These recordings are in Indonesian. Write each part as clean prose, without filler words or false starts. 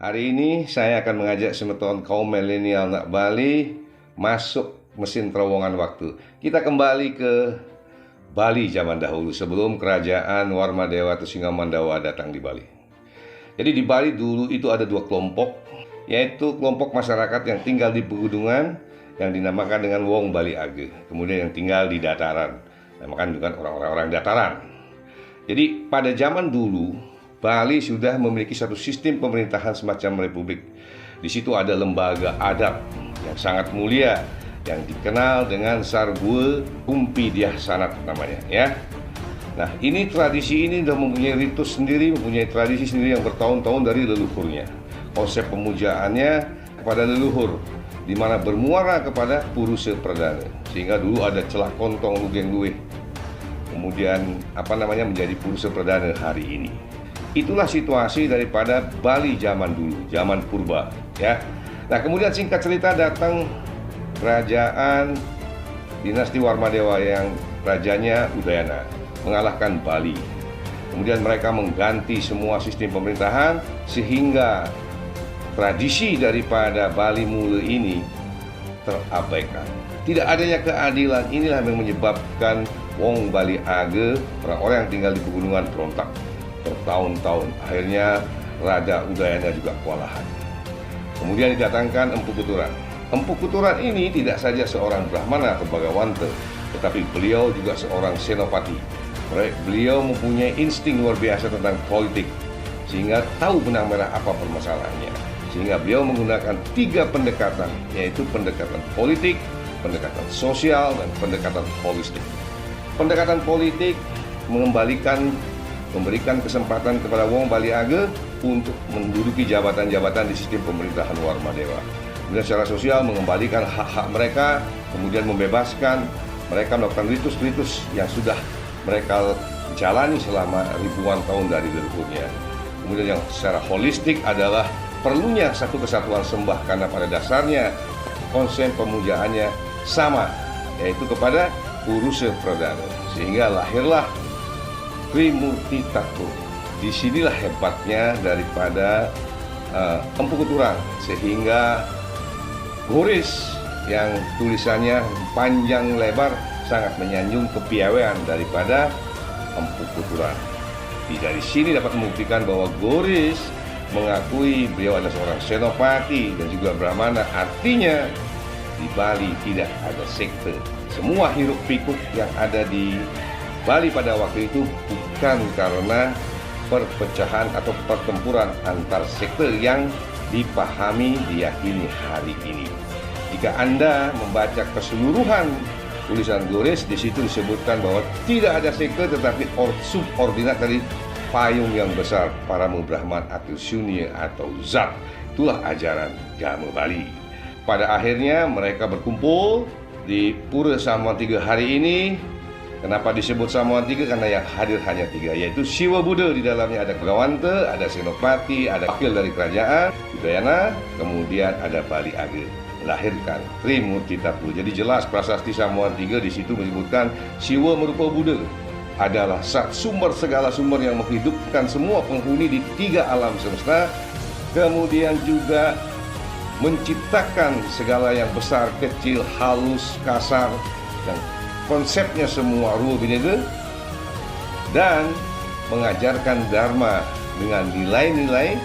Hari ini saya akan mengajak semeton kaum milenial nak Bali masuk mesin terowongan waktu. Kita kembali ke Bali zaman dahulu sebelum kerajaan Warmadewa atau Singamandawa datang di Bali. Jadi di Bali dulu itu ada dua kelompok, yaitu kelompok masyarakat yang tinggal di pegunungan yang dinamakan dengan Wong Bali Age. Kemudian yang tinggal di dataran, dinamakan juga orang-orang dataran. Jadi pada zaman dulu Bali sudah memiliki satu sistem pemerintahan semacam republik. Di situ ada lembaga adat yang sangat mulia yang dikenal dengan Sargue Umpi Diah Sanat namanya, ya. Nah, tradisi ini sudah mempunyai ritus sendiri, mempunyai tradisi sendiri yang bertahun-tahun dari leluhurnya. Konsep pemujaannya kepada leluhur, di mana bermuara kepada Purusa Perdana. Sehingga dulu ada celak kontong lugeng luweh. Kemudian menjadi Purusa Perdana hari ini. Itulah situasi daripada Bali zaman dulu, zaman purba, ya. Nah, kemudian singkat cerita datang kerajaan dinasti Warmadewa yang rajanya Udayana mengalahkan Bali. Kemudian mereka mengganti semua sistem pemerintahan sehingga tradisi daripada Bali Mula ini terabaikan. Tidak adanya keadilan inilah yang menyebabkan Wong Bali Age, orang-orang yang tinggal di pegunungan, berontak bertahun-tahun. Akhirnya Raja Udayana juga kewalahan. Kemudian didatangkan Empu Kuturan. Empu Kuturan ini tidak saja seorang Brahmana atau Bagawanta, tetapi beliau juga seorang senopati. Beliau mempunyai insting luar biasa tentang politik, sehingga tahu benang merah apa permasalahannya. Sehingga beliau menggunakan 3 pendekatan, yaitu pendekatan politik, pendekatan sosial, dan pendekatan holistik. Pendekatan politik memberikan kesempatan kepada Wong Bali Age untuk menduduki jabatan-jabatan di sistem pemerintahan Warmadewa. Kemudian secara sosial mengembalikan hak-hak mereka, kemudian membebaskan mereka melakukan ritus-ritus yang sudah mereka jalani selama ribuan tahun dari leluhurnya. Kemudian yang secara holistik adalah perlunya satu kesatuan sembah, karena pada dasarnya konsep pemujaannya sama, yaitu kepada Purusa Perdana. Sehingga lahirlah Trimurti Tattva. Disinilah hebatnya daripada Empu Kuturan, sehingga Goris yang tulisannya panjang lebar sangat menyanjung kepiawaian daripada Empu Kuturan. Dari sini dapat membuktikan bahwa Goris mengakui beliau adalah seorang senopati dan juga Brahmana. Artinya di Bali tidak ada sekte. Semua hiruk pikuk yang ada di Bali pada waktu itu bukan karena perpecahan atau pertempuran antar sekte yang dipahami diyakini hari ini. Jika Anda membaca keseluruhan tulisan Goris, di situ disebutkan bahwa tidak ada sekte, tetapi subordinat dari payung yang besar para Brahman atau Sunya atau Zat. Itulah ajaran agama Bali. Pada akhirnya mereka berkumpul di Pura Samuan 3 hari ini. Kenapa disebut Samuan 3? Karena yang hadir hanya 3, yaitu Siwa Buddha. Di dalamnya ada Bagawanta, ada senopati, ada wakil dari kerajaan Udayana, kemudian ada Bali Age. Melahirkan Trimurti Tattva. Jadi jelas prasasti Samuan 3 di situ menyebutkan Siwa merupa Buddha adalah sumber segala sumber yang menghidupkan semua penghuni di 3 alam semesta. Kemudian juga menciptakan segala yang besar, kecil, halus, kasar, dan konsepnya semua ruh bineka, dan mengajarkan dharma dengan nilai-nilai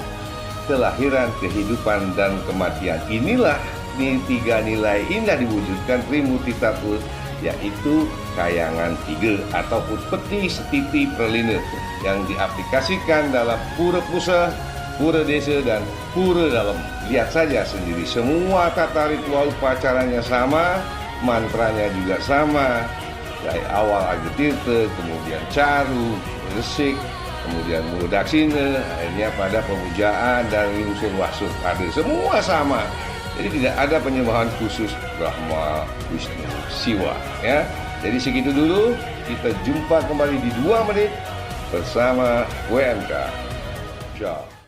kelahiran, kehidupan, dan kematian. Inilah 3 nilai indah diwujudkan Trimurti Tattva, yaitu kayangan 3 ataupun peti setiti perlina yang diaplikasikan dalam pura pusat, pura desa, dan pura dalam. Lihat saja sendiri, semua tata ritual upacaranya sama, mantranya juga sama, dari awal Agetirta, kemudian Caru, Resik, kemudian Mudaksina, akhirnya pada pemujaan dan unsur wasuk ada semua sama. Jadi tidak ada penyembahan khusus Brahma, Wisnu, Siwa, ya. Jadi segitu dulu, kita jumpa kembali di 2 menit bersama WMK. Ciao.